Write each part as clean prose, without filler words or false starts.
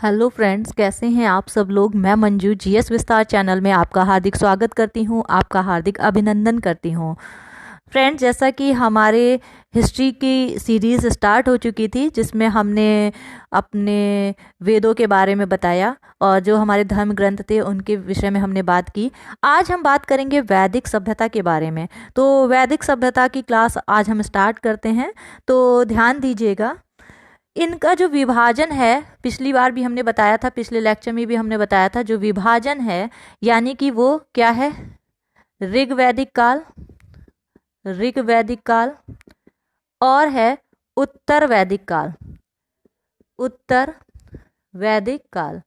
Hello friends, कैसे हैं आप सब लोग। मैं मंजू जीएस विस्तार चैनल में आपका हार्दिक स्वागत करती हूं, आपका हार्दिक अभिनंदन करती हूं। फ्रेंड्स, जैसा कि हमारे हिस्ट्री की सीरीज़ स्टार्ट हो चुकी थी जिसमें हमने अपने वेदों के बारे में बताया और जो हमारे धर्म ग्रंथ थे उनके विषय में हमने बात की। आज हम बात करेंगे वैदिक सभ्यता के बारे में। तो वैदिक सभ्यता की क्लास आज हम स्टार्ट करते हैं, तो ध्यान दीजिएगा। इनका जो विभाजन है, पिछली बार भी हमने बताया था, पिछले लेक्चर में भी हमने बताया था, जो विभाजन है यानी कि वो क्या है, ऋग वैदिक काल, ऋग वैदिक काल और है उत्तर वैदिक काल, उत्तर वैदिक काल।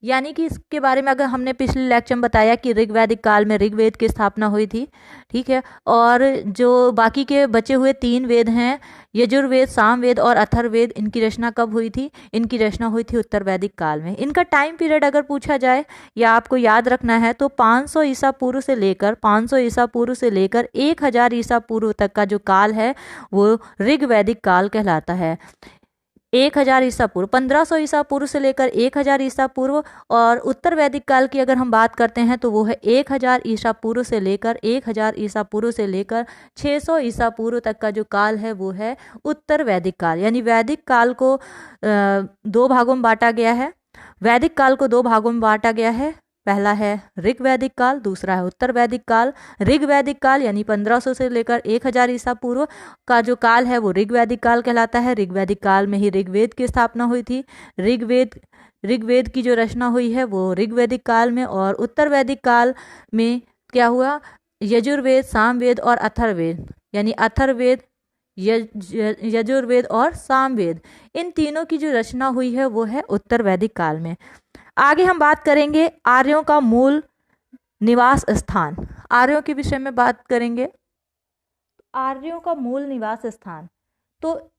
यानी कि इसके बारे में अगर हमने पिछले लेक्चर में बताया कि ऋग वैदिक काल में ऋग्वेद की स्थापना हुई थी, ठीक है। और जो बाकी के बचे हुए 3 वेद हैं, यजुर्वेद, सामवेद और अथर्ववेद, इनकी रचना कब हुई थी? इनकी रचना हुई थी उत्तर वैदिक काल में। इनका टाइम पीरियड अगर पूछा जाए या आपको याद रखना है तो 500 ईसा पूर्व से लेकर 500 ईसा पूर्व से लेकर 1000 ईसा पूर्व तक का जो काल है वो ऋग वैदिक काल कहलाता है। 1000 ईसा पूर्व, 1500 ईसा पूर्व से लेकर 1000 ईसा पूर्व। और उत्तर वैदिक काल की अगर हम बात करते हैं तो वो है 1000 ईसा पूर्व से लेकर 1000 ईसा पूर्व से लेकर 600 ईसा पूर्व तक का जो काल है वो है उत्तर वैदिक काल। यानी वैदिक काल को 2 भागों में बांटा गया है। वैदिक काल को 2 भागों में बांटा गया है। पहला है ऋग वैदिक काल, दूसरा है उत्तर वैदिक काल। ऋग वैदिक काल यानी 1500 से लेकर 1000 ईसा पूर्व का जो काल है वो ऋग वैदिक काल कहलाता है। ऋग वैदिक काल में ही ऋग्वेद की स्थापना हुई थी। ऋग्वेद की जो रचना हुई है वो ऋग वैदिक काल में। और उत्तर वैदिक काल में क्या हुआ? यजुर्वेद, सामवेद और अथर्ववेद, यानी अथर्ववेद, यजुर्वेद और सामवेद, इन तीनों की जो रचना हुई है वो है उत्तर वैदिक काल में। आगे हम बात करेंगे आर्यों का मूल निवास स्थान। आर्यों के विषय में बात करेंगे। आर्यों का मूल निवास स्थान, तो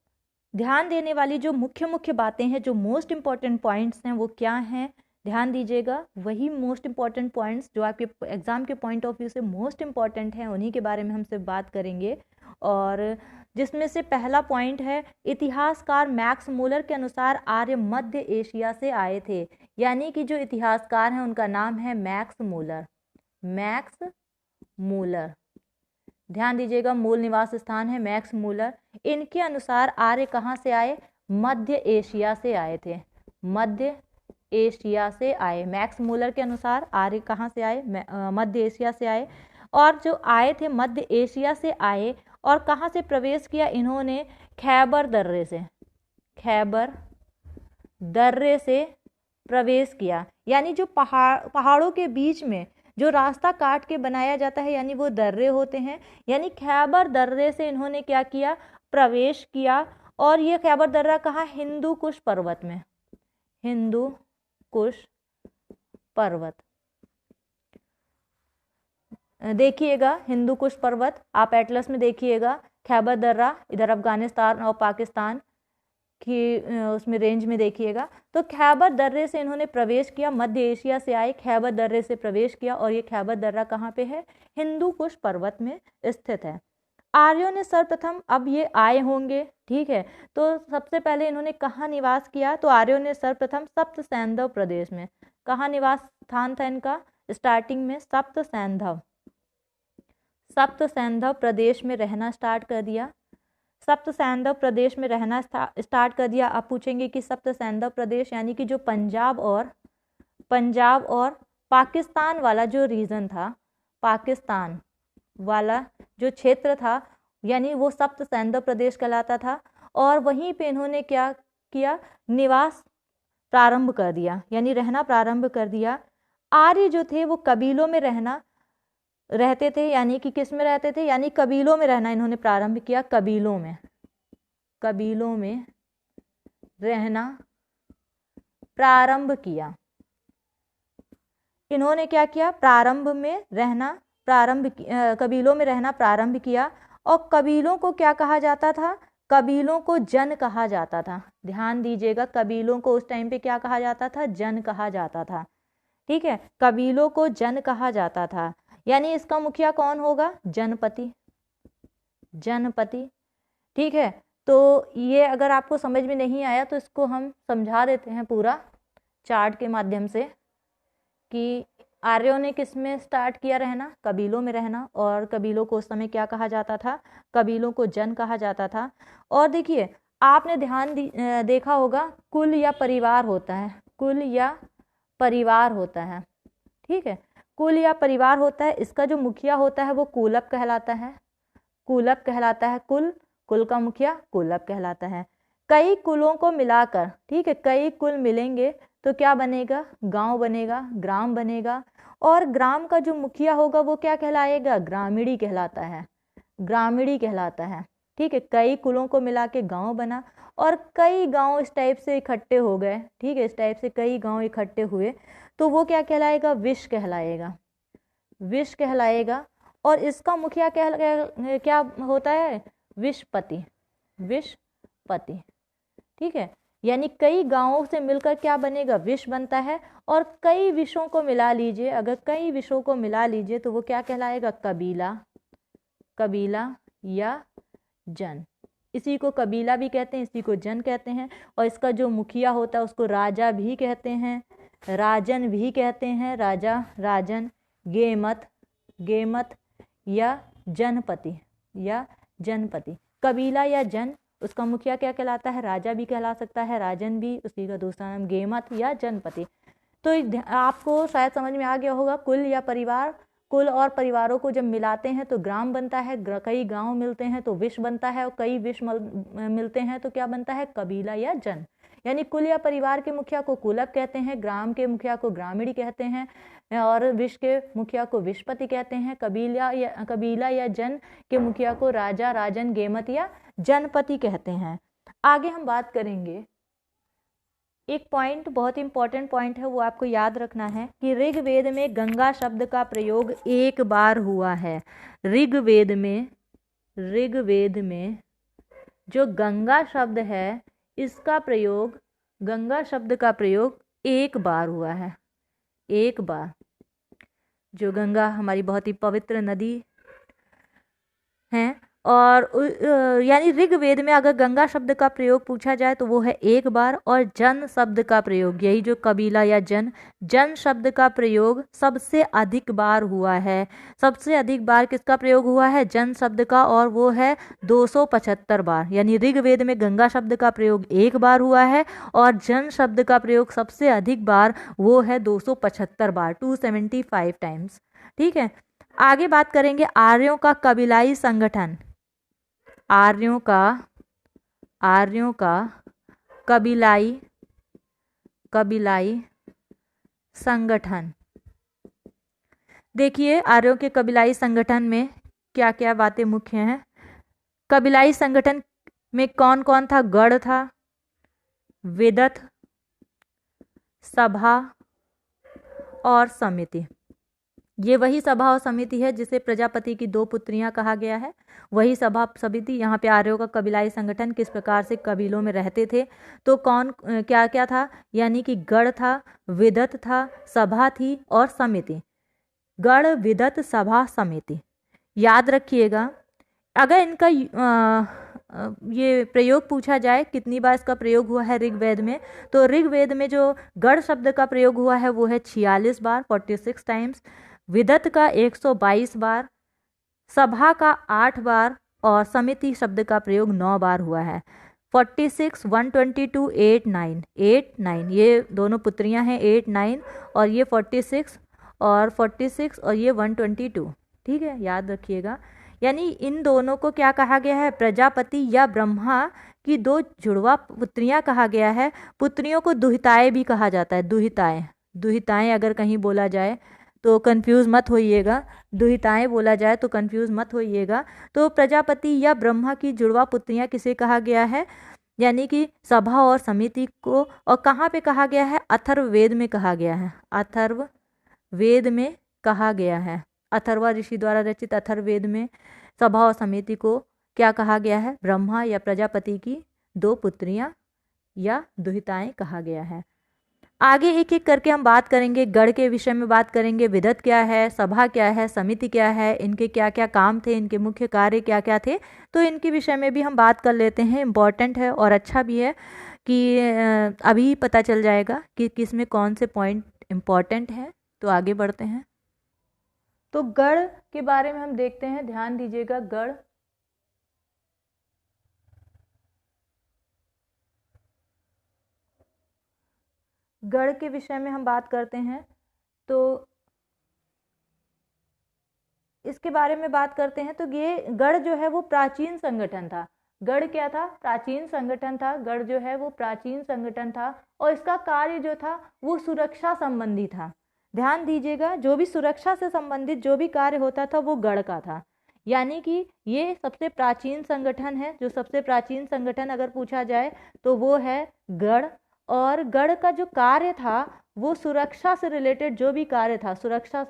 ध्यान देने वाली जो मुख्य मुख्य बातें हैं, जो मोस्ट इंपॉर्टेंट पॉइंट्स हैं वो क्या हैं, ध्यान दीजिएगा। वही मोस्ट इंपॉर्टेंट पॉइंट्स जो आपके एग्जाम के पॉइंट ऑफ व्यू से मोस्ट इंपॉर्टेंट हैं उन्हीं के बारे में हमसे बात करेंगे। और जिसमें से पहला पॉइंट है, इतिहासकार मैक्स मूलर के अनुसार आर्य मध्य एशिया से आए थे। यानी कि जो इतिहासकार हैं उनका नाम है मैक्स मूलर। मैक्स मूलर, ध्यान दीजिएगा, मूल निवास स्थान है मैक्स मूलर। इनके अनुसार आर्य कहाँ से आए? मध्य एशिया से आए थे। मध्य एशिया से आए। मैक्स मूलर के अनुसार आर्य कहाँ से आए? मध्य एशिया से आए। और जो आए थे मध्य एशिया से आए और कहाँ से प्रवेश किया इन्होंने? खैबर दर्रे से। खैबर दर्रे से प्रवेश किया। यानी जो पहाड़ों के बीच में जो रास्ता काट के बनाया जाता है यानी वो दर्रे होते हैं। यानी खैबर दर्रे से इन्होंने क्या किया? प्रवेश किया। और ये खैबर दर्रा कहाँ? हिंदू कुश पर्वत में। हिंदू कुश पर्वत, देखिएगा हिंदू कुश पर्वत, आप एटलस में देखिएगा। खैबर दर्रा इधर अफगानिस्तान और पाकिस्तान की उसमें रेंज में देखिएगा। तो खैबर दर्रे से इन्होंने प्रवेश किया, मध्य एशिया से आए, खैबर दर्रे से प्रवेश किया। और ये खैबर दर्रा कहाँ पे है? हिंदू कुश पर्वत में स्थित है। आर्यों ने सर्वप्रथम, अब ये आए होंगे, ठीक है, तो सबसे पहले इन्होंने कहाँ निवास किया? तो आर्यों ने सर्वप्रथम सप्त सैंधव प्रदेश में। कहाँ निवास स्थान था इनका? स्टार्टिंग में सप्त सैंधव, सप्त सैंधव प्रदेश में रहना स्टार्ट कर दिया। सप्त सैंधव प्रदेश में रहना स्टार्ट कर दिया। आप पूछेंगे कि सप्त सैंधव प्रदेश यानी कि जो पंजाब और पाकिस्तान वाला जो रीजन था, पाकिस्तान वाला जो क्षेत्र था, यानी वो सप्त सैंधव प्रदेश कहलाता था। और वहीं पे इन्होंने क्या किया? निवास प्रारंभ कर दिया, यानी रहना प्रारंभ कर दिया। आर्य जो थे वो कबीलों में रहते थे। यानी कि किस में रहते थे? यानी कबीलों में रहना इन्होंने प्रारंभ किया। कबीलों में रहना प्रारंभ किया। इन्होंने क्या किया? कबीलों में रहना प्रारंभ किया। और कबीलों को क्या कहा जाता था? कबीलों को जन कहा जाता था। ध्यान दीजिएगा, कबीलों को उस टाइम पे क्या कहा जाता था? जन कहा जाता था, ठीक है। कबीलों को जन कहा जाता था। यानी इसका मुखिया कौन होगा? जनपति, जनपति, ठीक है। तो ये अगर आपको समझ में नहीं आया तो इसको हम समझा देते हैं पूरा। चार्ट के माध्यम से कि आर्यों ने किस में स्टार्ट किया रहना, कबीलों में रहना, और कबीलों को उस समय क्या कहा जाता था, कबीलों को जन कहा जाता था। और देखिए आपने देखा होगा कुल या परिवार होता है, कुल या परिवार होता है, ठीक है, कुल या परिवार होता है। इसका जो मुखिया होता है वो कुलप कहलाता है, कुलप कहलाता है, कुल का मुखिया कुलप कहलाता है। कई कुलों को मिलाकर, ठीक है, कई कुल मिलेंगे तो क्या बनेगा, गांव बनेगा, ग्राम बनेगा। और ग्राम का जो मुखिया होगा वो क्या कहलाएगा, ग्रामीणी कहलाता है, ग्रामीणी कहलाता है, ठीक है। कई कुलों को मिला के गाँव बना और कई गांव इस टाइप से इकट्ठे हो गए, ठीक है, इस टाइप से कई गांव इकट्ठे हुए तो वो क्या कहलाएगा, विश कहलाएगा, विश कहलाएगा। और इसका मुखिया क्या होता है, विशपति, विशपति, ठीक है। यानी कई गांवों से मिलकर क्या बनेगा, विश बनता है। और कई विषों को मिला लीजिए, अगर कई विषों को मिला लीजिए तो वो क्या कहलाएगा, कबीला, कबीला या जन। इसी को कबीला भी कहते हैं, इसी को जन कहते हैं। और इसका जो मुखिया होता है उसको राजा भी कहते हैं, राजन भी कहते हैं, राजा, राजन, गेमत, गेमत या जनपति, या जनपति। कबीला या जन, उसका मुखिया क्या कहलाता है, राजा भी कहला सकता है, राजन भी, उसी का दूसरा नाम गेमत या जनपति। तो आपको शायद समझ में आ गया होगा, कुल या परिवार, कुल और परिवारों को जब मिलाते हैं तो ग्राम बनता है, कई गांव मिलते हैं तो विश बनता है, और कई विश मिलते हैं तो क्या बनता है, कबीला या जन। यानी कुल या परिवार के मुखिया को कुलप कहते हैं, ग्राम के मुखिया को ग्रामीणी कहते हैं, और विश के मुखिया को विशपति कहते हैं। कबीला या जन के मुखिया को राजा, राजन, गेमत या जनपति कहते हैं। आगे हम बात करेंगे, एक पॉइंट बहुत इंपॉर्टेंट पॉइंट है, वो आपको याद रखना है कि ऋग्वेद में गंगा शब्द का प्रयोग एक बार हुआ है। ऋग्वेद में जो गंगा शब्द है इसका प्रयोग, गंगा शब्द का प्रयोग एक बार हुआ है, एक बार। जो गंगा हमारी बहुत ही पवित्र नदी है, और यानी ऋग्वेद में अगर गंगा शब्द का प्रयोग पूछा जाए तो वो है एक बार। और जन शब्द का प्रयोग, यही जो कबीला या जन शब्द का प्रयोग सबसे अधिक बार हुआ है। सबसे अधिक बार किसका प्रयोग हुआ है, जन शब्द का, और वो है 275 बार। यानी ऋग्वेद में गंगा शब्द का प्रयोग एक बार हुआ है और जन शब्द का प्रयोग सबसे अधिक बार वो है 275 बार, 275 टाइम्स, ठीक है। आगे बात करेंगे आर्यों का कबीलाई संगठन, आर्यों का कबीलाई संगठन। देखिए आर्यों के कबीलाई संगठन में क्या क्या बातें मुख्य हैं। कबीलाई संगठन में कौन कौन था, गढ़ था, वेदत, सभा और समिति। ये वही सभा और समिति है जिसे प्रजापति की 2 पुत्रियां कहा गया है, वही सभा समिति। यहाँ पे आर्यों का कबीलाई संगठन किस प्रकार से कबीलों में रहते थे, तो कौन क्या क्या था, यानी कि गढ़ था, विदत था, सभा थी और समिति। गढ़, विदत, सभा, समिति, याद रखिएगा। अगर इनका ये प्रयोग पूछा जाए कितनी बार इसका प्रयोग हुआ है ऋग्वेद में, तो ऋग्वेद में जो गढ़ शब्द का प्रयोग हुआ है वो है 46 बार, 46 टाइम्स। विदत का 122 बार, सभा का 8 बार और समिति शब्द का प्रयोग 9 बार हुआ है। 46, 122, 8, 9, 8, 9, ये दोनों पुत्रियां हैं, 8, 9, और ये 46 और ये 122, ठीक है, याद रखिएगा। यानी इन दोनों को क्या कहा गया है, प्रजापति या ब्रह्मा की 2 जुड़वा पुत्रियां कहा गया है। पुत्रियों को दुहिताएं भी कहा जाता है, दुहिताएं अगर कहीं बोला जाए तो कंफ्यूज मत होइएगा, दुहिताएं बोला जाए तो कंफ्यूज मत होइएगा। तो प्रजापति या ब्रह्मा की जुड़वा पुत्रियां किसे कहा गया है, यानी कि सभा और समिति को। और कहाँ पे कहा गया है, अथर्ववेद में कहा गया है, अथर्ववेद में कहा गया है। अथर्वा ऋषि द्वारा रचित अथर्ववेद में सभा और समिति को क्या कहा गया है, ब्रह्मा या प्रजापति की 2 पुत्रियां या दुहिताएं कहा गया है। आगे एक एक करके हम बात करेंगे, गढ़ के विषय में बात करेंगे, विदत क्या है, सभा क्या है, समिति क्या है, इनके क्या क्या काम थे, इनके मुख्य कार्य क्या क्या थे, तो इनके विषय में भी हम बात कर लेते हैं। इम्पॉर्टेंट है और अच्छा भी है, कि अभी पता चल जाएगा कि किस में कौन से पॉइंट इम्पॉर्टेंट है। तो आगे बढ़ते हैं। तो गढ़ के बारे में हम देखते हैं, ध्यान दीजिएगा। गढ़, गढ़ के विषय में हम बात करते हैं तो इसके बारे में बात करते हैं। तो ये गढ़ जो है वो प्राचीन संगठन था। गढ़ क्या था? प्राचीन संगठन था। गढ़ जो है वो प्राचीन संगठन था और इसका कार्य जो था वो सुरक्षा संबंधी था। ध्यान दीजिएगा, जो भी सुरक्षा से संबंधित जो भी कार्य होता था वो गढ़ का था। यानी कि ये सबसे प्राचीन संगठन है। जो सबसे प्राचीन संगठन अगर पूछा जाए तो वो है गढ़। और गढ़ का जो कार्य था वो सुरक्षा से रिलेटेड जो भी कार्य था, सुरक्षा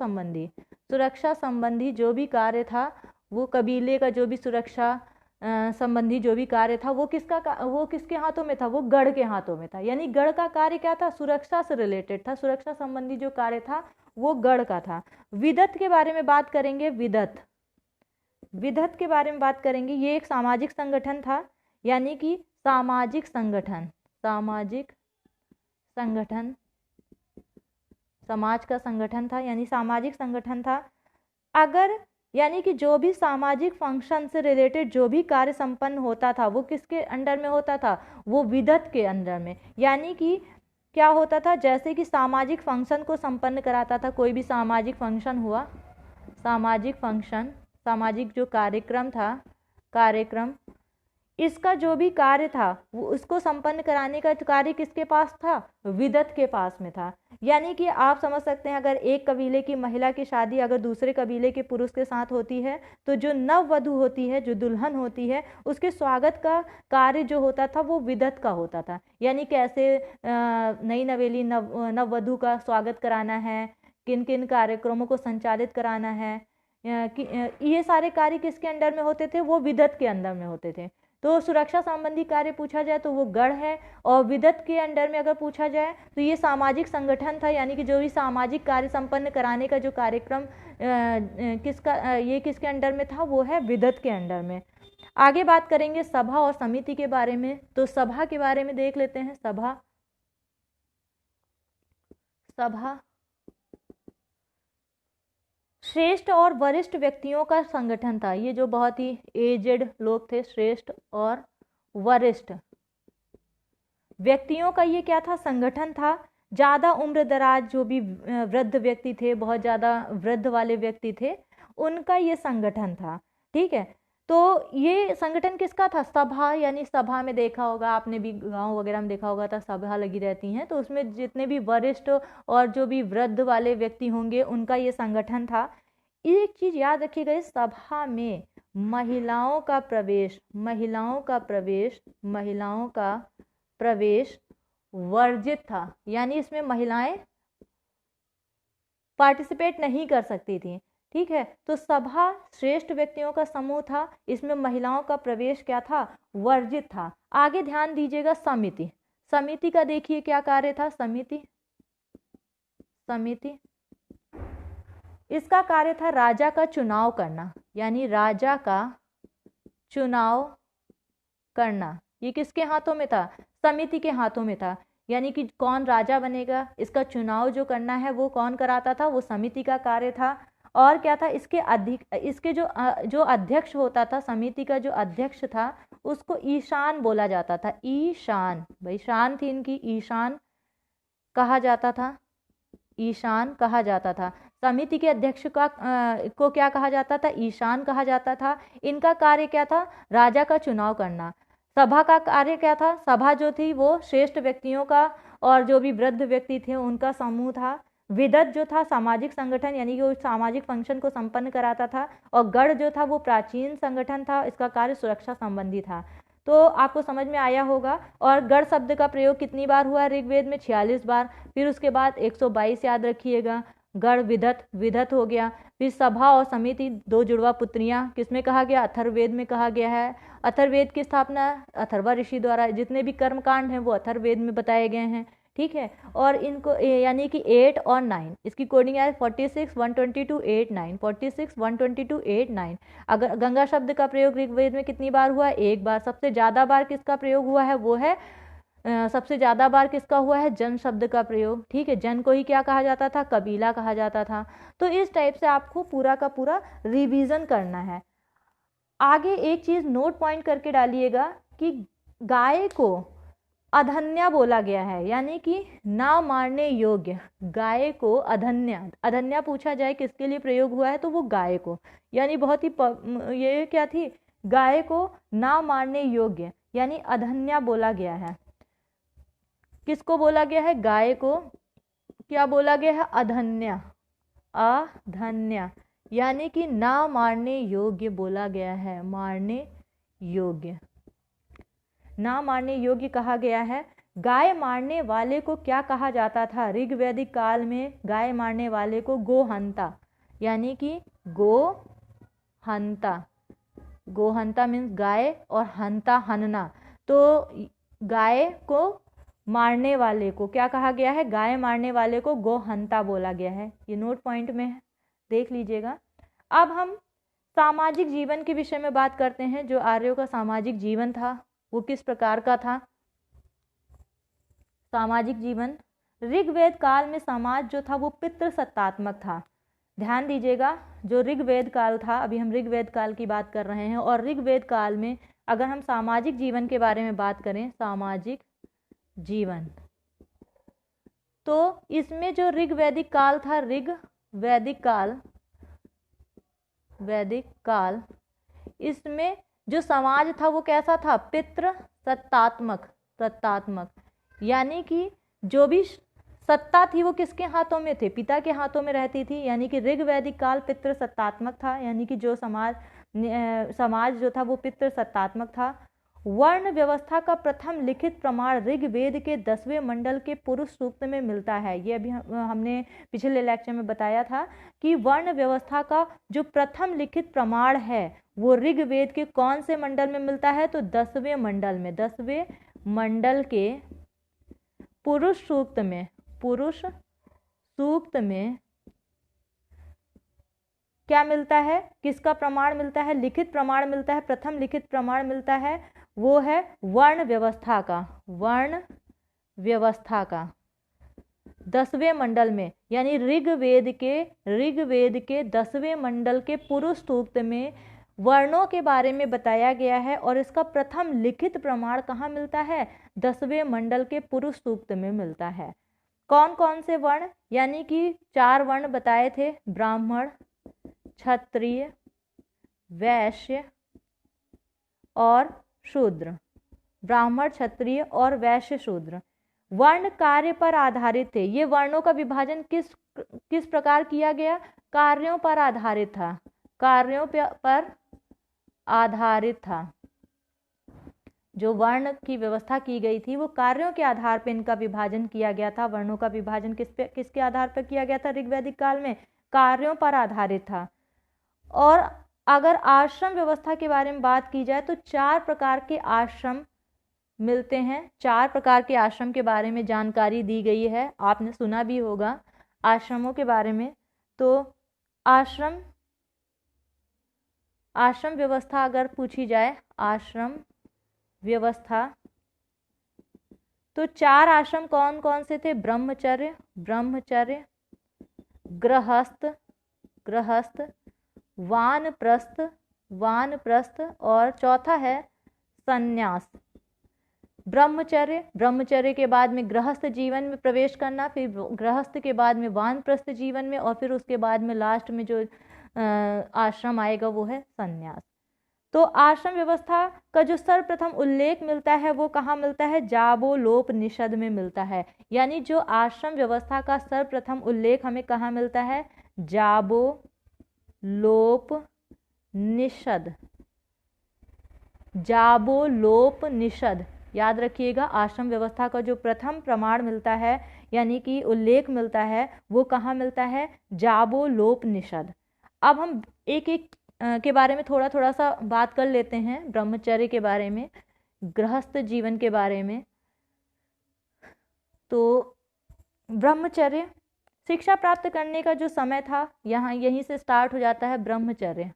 संबंधी जो भी कार्य था, वो कबीले का जो भी सुरक्षा संबंधी जो भी कार्य था वो किसके हाथों में था? वो गढ़ के हाथों में था। यानी गढ़ का कार्य क्या था? सुरक्षा से रिलेटेड था। सुरक्षा संबंधी जो कार्य था वो गढ़ का था। विदत के बारे में बात करेंगे। विदत के बारे में बात करेंगे। ये एक सामाजिक संगठन था। यानी कि सामाजिक संगठन समाज का संगठन था, यानी सामाजिक संगठन था। अगर यानी कि जो भी सामाजिक फंक्शन से रिलेटेड जो भी कार्य संपन्न होता था वो किसके अंडर में होता था? वो विदत के अंडर में। यानी कि क्या होता था? जैसे कि सामाजिक फंक्शन को संपन्न कराता था, कोई भी सामाजिक फंक्शन हुआ, सामाजिक जो कार्यक्रम, इसका जो भी कार्य था वो उसको संपन्न कराने का कार्य किसके पास था? विदत के पास में था। यानी कि आप समझ सकते हैं, अगर एक कबीले की महिला की शादी अगर दूसरे कबीले के पुरुष के साथ होती है तो जो नववधू होती है, जो दुल्हन होती है, उसके स्वागत का कार्य जो होता था वो विदत का होता था। यानी कैसे नई नवेली नववधू का स्वागत कराना है, किन किन कार्यक्रमों को संचालित कराना है, ये सारे कार्य किसके अंडर में होते थे? वो विदत के अंदर में होते थे। तो सुरक्षा संबंधी कार्य पूछा जाए तो वो गढ़ है। और विदत के अंडर में अगर पूछा जाए तो ये सामाजिक संगठन था। यानी कि जो भी सामाजिक कार्य संपन्न कराने का जो कार्यक्रम ये किसके अंडर में था? वो है विदत के अंडर में। आगे बात करेंगे सभा और समिति के बारे में। तो सभा के बारे में देख लेते हैं। सभा श्रेष्ठ और वरिष्ठ व्यक्तियों का संगठन था। ये जो बहुत ही एजेड लोग थे, श्रेष्ठ और वरिष्ठ व्यक्तियों का ये क्या था? संगठन था। ज़्यादा उम्र दराज जो भी वृद्ध व्यक्ति थे, बहुत ज़्यादा वृद्ध वाले व्यक्ति थे, उनका ये संगठन था। ठीक है। तो ये संगठन किसका था? सभा। यानी सभा में देखा होगा आपने भी, गांव वगैरह में देखा होगा तो सभा लगी रहती हैं, तो उसमें जितने भी वरिष्ठ और जो भी वृद्ध वाले व्यक्ति होंगे उनका ये संगठन था। एक चीज याद रखिएगा, इस सभा में महिलाओं का प्रवेश वर्जित था। यानी इसमें महिलाएं पार्टिसिपेट नहीं कर सकती थी। ठीक है। तो सभा श्रेष्ठ व्यक्तियों का समूह था, इसमें महिलाओं का प्रवेश क्या था? वर्जित था। आगे ध्यान दीजिएगा। समिति का देखिए क्या कार्य था। समिति इसका कार्य था राजा का चुनाव करना। यानी राजा का चुनाव करना ये किसके हाथों में था? समिति के हाथों में था। यानी कि कौन राजा बनेगा, इसका चुनाव जो करना है वो कौन कराता था? वो समिति का कार्य था। और क्या था? इसके जो अध्यक्ष होता था, समिति का जो अध्यक्ष था, उसको ईशान बोला जाता था। ईशान, भाई शान थी इनकी, ईशान कहा जाता था। समिति के अध्यक्ष को क्या कहा जाता था? ईशान कहा जाता था। इनका कार्य क्या था? राजा का चुनाव करना। सभा का कार्य क्या था? सभा जो थी वो श्रेष्ठ व्यक्तियों का और जो भी वृद्ध व्यक्ति थे उनका समूह था। विदत जो था सामाजिक संगठन, यानी कि वो सामाजिक फंक्शन को संपन्न कराता था। और गढ़ जो था वो प्राचीन संगठन था, इसका कार्य सुरक्षा संबंधी था। तो आपको समझ में आया होगा। और गढ़ शब्द का प्रयोग कितनी बार हुआ ऋग्वेद में? 46 बार। फिर उसके बाद 122 याद रखिएगा। गढ़ विदत हो गया। फिर सभा और समिति दो जुड़वा पुत्रियां, किसमें कहा गया? अथर्ववेद में कहा गया है। अथर्ववेद की स्थापना अथर्वा ऋषि द्वारा, जितने भी कर्मकांड हैं वो अथर्ववेद में बताए गए हैं। ठीक है। और इनको यानी कि 8 और 9 इसकी कोडिंग है 46 122 8 9, 46 122 8 9। अगर गंगा शब्द का प्रयोग ऋग्वेद में कितनी बार हुआ? एक बार। सबसे ज्यादा बार किसका प्रयोग हुआ है? वो है सबसे ज़्यादा बार किसका हुआ है, जन शब्द का प्रयोग। ठीक है, जन को ही क्या कहा जाता था, कबीला कहा जाता था। तो इस टाइप से आपको पूरा का पूरा रिवीजन करना है। आगे एक चीज़ नोट पॉइंट करके डालिएगा कि गाय को अधन्या बोला गया है, यानी कि ना मारने योग्य। गाय को अधन्या, अधन्या पूछा जाए किसके लिए प्रयोग हुआ है तो वो गाय को, यानी बहुत ही ये क्या थी, गाय को ना मारने योग्य यानी अधन्या बोला गया है। किसको बोला गया है, गाय को क्या बोला गया है, अधन्या, अधन्या यानी कि ना मारने योग्य बोला गया है, मारने योग्य, ना मारने योग्य कहा गया है। गाय मारने वाले को क्या कहा जाता था, ऋग्वैदिक काल में गाय मारने वाले को गोहंता, यानी कि गोहंता, गोहंता मीन्स गाय और हंता हनना। तो गाय को मारने वाले को क्या कहा गया है, गाय मारने वाले को गोहंता बोला गया है। ये नोट पॉइंट में है, देख लीजिएगा। अब हम सामाजिक जीवन के विषय में बात करते हैं। जो आर्यों का सामाजिक जीवन था वो किस प्रकार का था। सामाजिक जीवन, ऋग्वेद काल में समाज जो था वो पितृसत्तात्मक था। ध्यान दीजिएगा, जो ऋग्वेद काल था, अभी हम ऋग्वेद काल की बात कर रहे हैं, और ऋग्वेद काल में अगर हम सामाजिक जीवन के बारे में बात करें, सामाजिक जीवन, तो इसमें जो ऋग्वैदिक काल था, ऋग्वैदिक काल, वैदिक काल, इसमें जो समाज था वो कैसा था, पितृसत्तात्मक, सत्तात्मक, यानी कि जो भी सत्ता थी वो किसके हाथों में थे, पिता के हाथों में रहती थी। यानी कि ऋग्वैदिक काल पितृसत्तात्मक था, यानी कि जो समाज जो था वो पितृसत्तात्मक था। वर्ण व्यवस्था का प्रथम लिखित प्रमाण ऋग्वेद के 10वें मंडल के पुरुष सूक्त में मिलता है। ये अभी हमने पिछले लेक्चर में बताया था कि वर्ण व्यवस्था का जो प्रथम लिखित प्रमाण है वो ऋग्वेद के कौन से मंडल में मिलता है, तो 10वें मंडल में, 10वें मंडल के पुरुष सूक्त में, पुरुष सूक्त में क्या मिलता है, किसका प्रमाण मिलता है, लिखित प्रमाण मिलता है, प्रथम लिखित प्रमाण मिलता है, वो है वर्ण व्यवस्था का, वर्ण व्यवस्था का 10वें मंडल में, यानी ऋग्वेद के 10वें मंडल के पुरुष सूक्त में वर्णों के बारे में बताया गया है। और इसका प्रथम लिखित प्रमाण कहाँ मिलता है, 10वें मंडल के पुरुष सूक्त में मिलता है। कौन कौन से वर्ण, यानी कि 4 वर्ण बताए थे, ब्राह्मण, क्षत्रिय, वैश्य और शूद्र। ब्राह्मण, क्षत्रिय और वैश्य, शूद्र। वर्ण कार्य पर आधारित थे। ये वर्णों का विभाजन किस प्रकार किया गया, कार्यों पर आधारित था, कार्यों पर आधारित था। जो वर्ण की व्यवस्था की गई थी वो कार्यों के आधार पर इनका विभाजन किया गया था। वर्णों का विभाजन किसके आधार पर किया गया था ऋग्वैदिक काल में, कार्यों पर आधारित था। और अगर आश्रम व्यवस्था के बारे में बात की जाए तो 4 प्रकार के आश्रम मिलते हैं। 4 प्रकार के आश्रम के बारे में जानकारी दी गई है, आपने सुना भी होगा आश्रमों के बारे में। तो आश्रम व्यवस्था अगर पूछी जाए, आश्रम व्यवस्था, तो 4 आश्रम कौन कौन से थे, ब्रह्मचर्य, गृहस्थ, वानप्रस्थ और चौथा है संन्यास। ब्रह्मचर्य के बाद में गृहस्थ जीवन में प्रवेश करना, फिर गृहस्थ के बाद में वानप्रस्थ जीवन में, और फिर उसके बाद में लास्ट में जो आश्रम आएगा वो है संन्यास। तो आश्रम व्यवस्था का जो सर्वप्रथम उल्लेख मिलता है वो कहाँ मिलता है, जाबोलोपनिषद में मिलता है। यानी जो आश्रम व्यवस्था का सर्वप्रथम उल्लेख हमें कहाँ मिलता है, जाबोलोपनिषद। याद रखिएगा, आश्रम व्यवस्था का जो प्रथम प्रमाण मिलता है यानी कि उल्लेख मिलता है वो कहाँ मिलता है, जाबोलोपनिषद। अब हम एक एक के बारे में थोड़ा थोड़ा सा बात कर लेते हैं, ब्रह्मचर्य के बारे में, गृहस्थ जीवन के बारे में। तो ब्रह्मचर्य, शिक्षा प्राप्त करने का जो समय था यहीं से स्टार्ट हो जाता है ब्रह्मचर्य,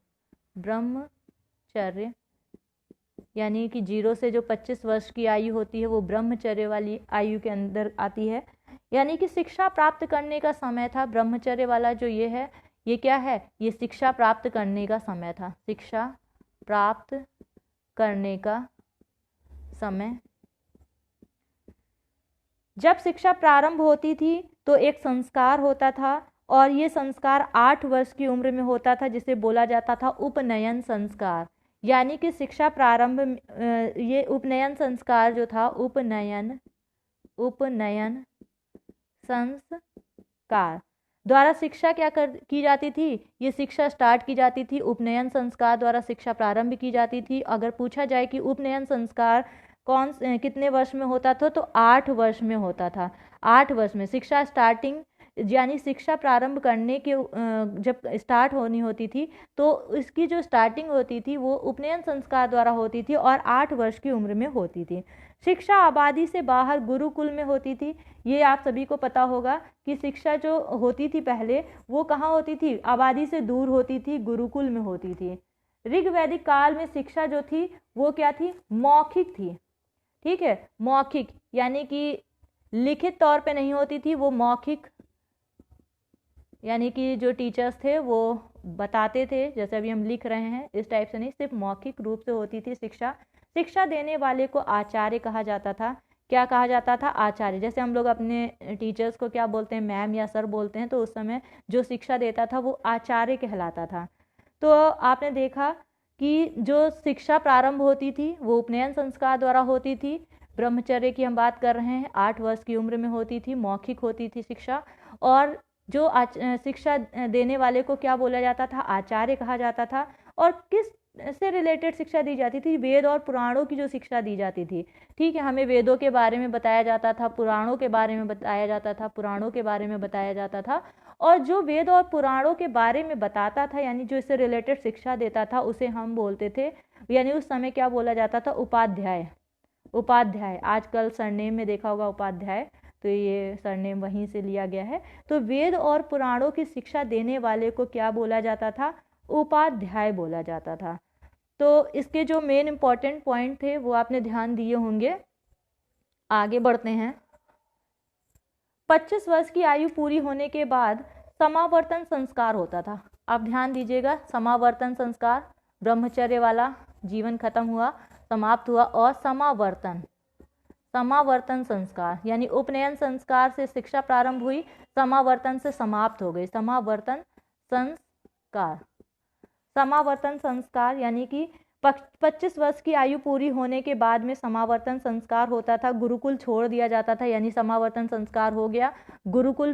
यानी कि 0 से जो 25 वर्ष की आयु होती है वो ब्रह्मचर्य वाली आयु के अंदर आती है। यानी कि शिक्षा प्राप्त करने का समय था। ब्रह्मचर्य वाला जो ये है, ये क्या है, ये शिक्षा प्राप्त करने का समय था। शिक्षा प्राप्त करने का समय। जब शिक्षा प्रारंभ होती थी तो एक संस्कार होता था, और ये संस्कार 8 वर्ष की उम्र में होता था, जिसे बोला जाता था उपनयन संस्कार। यानी कि शिक्षा प्रारंभ, ये उपनयन संस्कार जो था, उपनयन संस्कार द्वारा शिक्षा क्या की जाती थी, ये शिक्षा स्टार्ट की जाती थी। उपनयन संस्कार द्वारा शिक्षा प्रारंभ की जाती थी। अगर पूछा जाए कि उपनयन संस्कार कितने वर्ष में होता था, तो 8 वर्ष में होता था। 8 वर्ष में शिक्षा स्टार्टिंग, यानी शिक्षा प्रारंभ करने के जब स्टार्ट होनी होती थी तो इसकी जो स्टार्टिंग होती थी वो उपनयन संस्कार द्वारा होती थी और 8 वर्ष की उम्र में होती थी। शिक्षा आबादी से बाहर गुरुकुल में होती थी। ये आप सभी को पता होगा कि शिक्षा जो होती थी पहले वो कहाँ होती थी, आबादी से दूर होती थी, गुरुकुल में होती थी। ऋग्वैदिक काल में शिक्षा जो थी वो क्या थी, मौखिक थी। ठीक है, मौखिक यानी कि लिखित तौर पे नहीं होती थी, वो मौखिक, यानी कि जो टीचर्स थे वो बताते थे, जैसे अभी हम लिख रहे हैं इस टाइप से नहीं, सिर्फ मौखिक रूप से होती थी शिक्षा। शिक्षा देने वाले को आचार्य कहा जाता था। क्या कहा जाता था, आचार्य। जैसे हम लोग अपने टीचर्स को क्या बोलते हैं, मैम या सर बोलते हैं, तो उस समय जो शिक्षा देता था वो आचार्य कहलाता था। तो आपने देखा कि जो शिक्षा प्रारंभ होती थी वो उपनयन संस्कार द्वारा होती थी। ब्रह्मचर्य की हम बात कर रहे हैं, 8 वर्ष की उम्र में होती थी, मौखिक होती थी शिक्षा। और जो शिक्षा देने वाले को क्या बोला जाता था, आचार्य कहा जाता था। और किस से रिलेटेड शिक्षा दी जाती थी, वेद और पुराणों की जो शिक्षा दी जाती थी। ठीक है, हमें वेदों के बारे में बताया जाता था, पुराणों के बारे में बताया जाता था, पुराणों के बारे में बताया जाता था। और जो वेद और पुराणों के बारे में बताता था, यानी जो इससे रिलेटेड शिक्षा देता था, उसे हम बोलते थे, यानी उस समय क्या बोला जाता था, उपाध्याय। उपाध्याय, आजकल सरनेम में देखा होगा उपाध्याय, तो ये सरनेम वहीं से लिया गया है। तो वेद और पुराणों की शिक्षा देने वाले को क्या बोला जाता था, उपाध्याय बोला जाता था। तो इसके जो मेन इंपॉर्टेंट पॉइंट थे वो आपने ध्यान दिए होंगे। आगे बढ़ते हैं। 25 वर्ष की आयु पूरी होने के बाद समावर्तन संस्कार होता था। अब ध्यान दीजिएगा, समावर्तन संस्कार, ब्रह्मचर्य वाला जीवन खत्म हुआ, समाप्त हुआ, और समावर्तन संस्कार, यानी उपनयन संस्कार से शिक्षा प्रारंभ हुई, समावर्तन से समाप्त हो गई। समावर्तन संस्कार यानी कि 25 वर्ष की आयु पूरी होने के बाद में समावर्तन संस्कार होता था। गुरुकुल छोड़ दिया जाता था, यानी समावर्तन संस्कार हो गया, गुरुकुल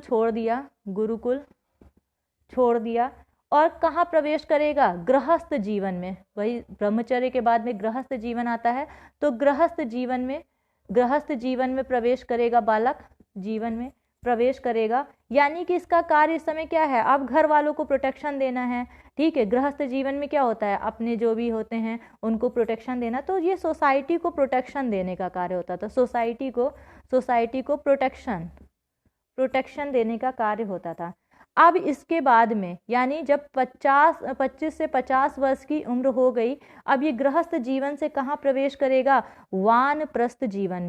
छोड़ दिया। और कहाँ प्रवेश करेगा, गृहस्थ जीवन में। वही ब्रह्मचर्य के बाद में गृहस्थ जीवन आता है, तो गृहस्थ जीवन में प्रवेश करेगा, बालक जीवन में प्रवेश करेगा। यानी कि इसका कार्य इस समय क्या है, अब घर वालों को प्रोटेक्शन देना है। ठीक है, गृहस्थ जीवन में क्या होता है, अपने जो भी होते हैं उनको प्रोटेक्शन देना। तो ये सोसाइटी को प्रोटेक्शन देने का कार्य होता था। सोसाइटी को प्रोटेक्शन देने का कार्य होता था। अब इसके बाद में, यानी जब 25 से 50 वर्ष की उम्र हो गई, अब ये गृहस्थ जीवन से कहाँ प्रवेश करेगा, वानप्रस्थ जीवन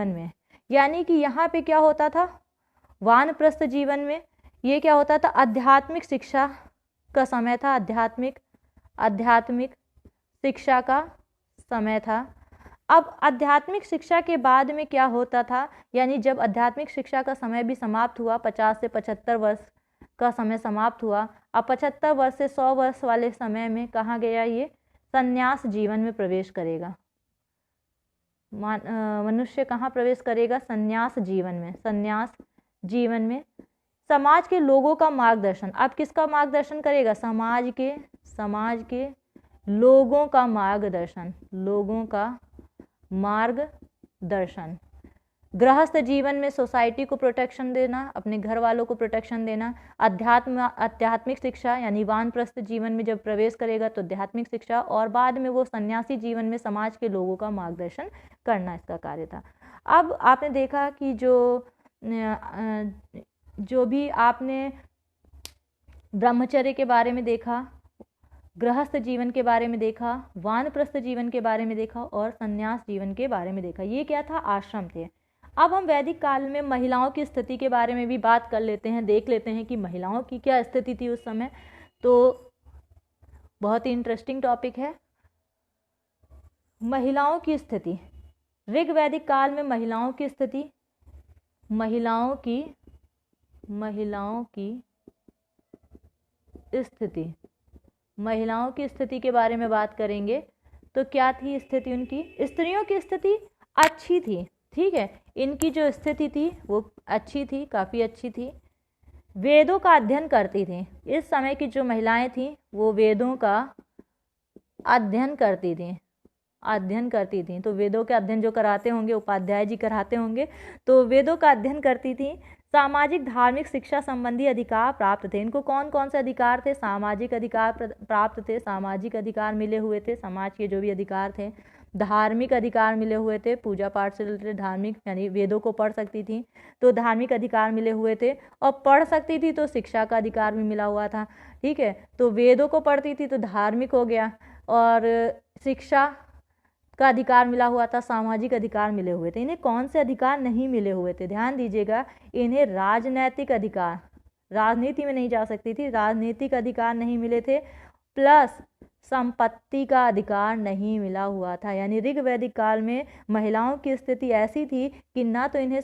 में। यानी कि यहाँ पे क्या होता था, वानप्रस्थ जीवन में ये क्या होता था, आध्यात्मिक शिक्षा का समय था। आध्यात्मिक शिक्षा का समय था। अब आध्यात्मिक शिक्षा के बाद में क्या होता था, यानी जब आध्यात्मिक शिक्षा का समय भी समाप्त हुआ, 50 से 75 वर्ष का समय समाप्त हुआ, अब 75 वर्ष से 100 वर्ष वाले समय में कहाँ गया, ये संन्यास जीवन में प्रवेश करेगा। मनुष्य कहाँ प्रवेश करेगा, संन्यास जीवन में। समाज के लोगों का मार्गदर्शन, अब किसका मार्गदर्शन करेगा, समाज के लोगों का मार्गदर्शन। गृहस्थ जीवन में सोसाइटी को प्रोटेक्शन देना, अपने घर वालों को प्रोटेक्शन देना। आध्यात्मिक शिक्षा यानी वानप्रस्थ जीवन में जब प्रवेश करेगा तो आध्यात्मिक शिक्षा, और बाद में वो सन्यासी जीवन में समाज के लोगों का मार्गदर्शन करना इसका कार्य था। अब आपने देखा कि जो भी आपने ब्रह्मचर्य के बारे में देखा, गृहस्थ जीवन के बारे में देखा, वानप्रस्थ जीवन के बारे में देखा और संन्यास जीवन के बारे में देखा। ये क्या था? आश्रम थे। अब हम वैदिक काल में महिलाओं की स्थिति के बारे में भी बात कर लेते हैं, देख लेते हैं कि महिलाओं की क्या स्थिति थी उस समय। तो बहुत ही इंटरेस्टिंग टॉपिक है महिलाओं की स्थिति। ऋग वैदिक काल में महिलाओं की स्थिति, महिलाओं की स्थिति के बारे में बात करेंगे। तो क्या थी स्थिति उनकी? स्त्रियों की स्थिति अच्छी थी, ठीक है, इनकी जो स्थिति थी वो अच्छी थी, काफ़ी अच्छी थी। वेदों का अध्ययन करती थी। इस समय की जो महिलाएं थीं वो वेदों का अध्ययन करती थीं। तो वेदों के अध्ययन जो कराते होंगे उपाध्याय जी कराते होंगे, तो वेदों का अध्ययन करती थी। सामाजिक धार्मिक शिक्षा संबंधी अधिकार प्राप्त थे। इनको कौन कौन से अधिकार थे? सामाजिक अधिकार प्राप्त थे, सामाजिक अधिकार मिले हुए थे, समाज के जो भी अधिकार थे। धार्मिक अधिकार मिले हुए थे, पूजा पाठ से रिलेटेड धार्मिक, यानी वेदों को पढ़ सकती थी तो धार्मिक अधिकार मिले हुए थे, और पढ़ सकती थी तो शिक्षा का अधिकार भी मिला हुआ था, ठीक है। तो वेदों को पढ़ती थी तो धार्मिक हो गया, और शिक्षा का अधिकार मिला हुआ था, सामाजिक अधिकार मिले हुए थे। इन्हें कौन से अधिकार नहीं मिले हुए थे? ध्यान दीजिएगा, इन्हें राजनैतिक अधिकार, राजनीति में नहीं जा सकती थी, राजनीतिक अधिकार नहीं मिले थे, प्लस संपत्ति का अधिकार नहीं मिला हुआ था। यानी ऋग वैदिक काल में महिलाओं की स्थिति ऐसी थी कि ना तो इन्हें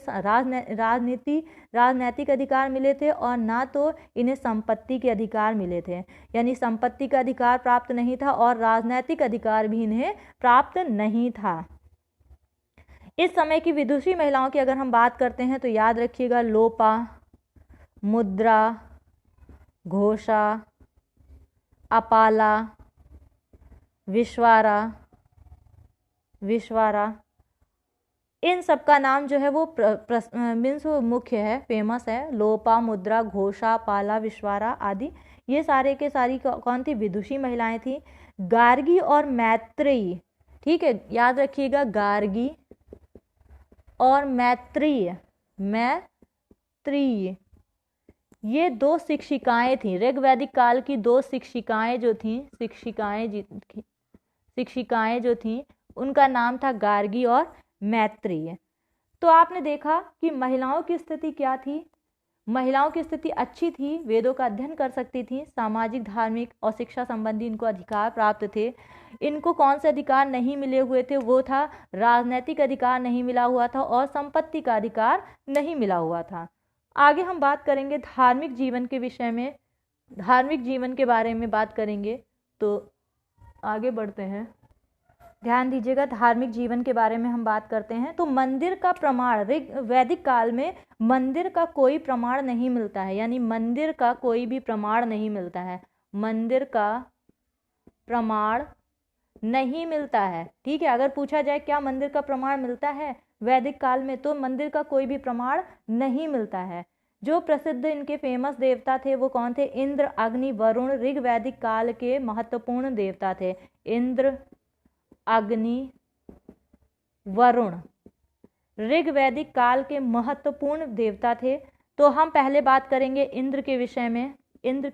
राजनैतिक अधिकार मिले थे और ना तो इन्हें संपत्ति के अधिकार मिले थे। यानी संपत्ति का अधिकार प्राप्त नहीं था और राजनैतिक अधिकार भी इन्हें प्राप्त नहीं था। इस समय की विदुषी महिलाओं की अगर हम बात करते हैं तो याद रखिएगा, लोपा, मुद्रा, घोषा, अपाला, विश्वारा, इन सब का नाम जो है वो मीन्स वो मुख्य है, फेमस है। लोपा, मुद्रा, घोषा, पाला, विश्वारा आदि, ये सारे के सारी कौन थी? विदुषी महिलाएं थी। गार्गी और मैत्रेयी, ठीक है, याद रखिएगा, गार्गी और मैत्रेयी, ये दो शिक्षिकाएं थीं। ऋग वैदिक काल की दो शिक्षिकाएं जो थीं उनका नाम था गार्गी और मैत्रेयी। तो आपने देखा कि महिलाओं की स्थिति क्या थी? महिलाओं की स्थिति अच्छी थी, वेदों का अध्ययन कर सकती थी, सामाजिक, धार्मिक और शिक्षा संबंधी इनको अधिकार प्राप्त थे। इनको कौन से अधिकार नहीं मिले हुए थे? वो था राजनैतिक अधिकार नहीं मिला हुआ था और संपत्ति का अधिकार नहीं मिला हुआ था। आगे हम बात करेंगे धार्मिक जीवन के विषय में, धार्मिक जीवन के बारे में बात करेंगे। तो आगे बढ़ते हैं, ध्यान दीजिएगा, धार्मिक जीवन के बारे में हम बात करते हैं। तो मंदिर का प्रमाण, वैदिक काल में मंदिर का कोई प्रमाण नहीं मिलता है, यानी मंदिर का कोई भी प्रमाण नहीं मिलता है, मंदिर का प्रमाण नहीं मिलता है, ठीक है। अगर पूछा जाए क्या मंदिर का प्रमाण मिलता है वैदिक काल में, तो मंदिर का कोई भी प्रमाण नहीं मिलता है। जो प्रसिद्ध इनके फेमस देवता थे वो कौन थे? इंद्र, अग्नि, वरुण ऋग वैदिक काल के महत्वपूर्ण देवता थे। इंद्र, अग्नि, वरुण ऋग वैदिक काल के महत्वपूर्ण देवता थे। तो हम पहले बात करेंगे इंद्र के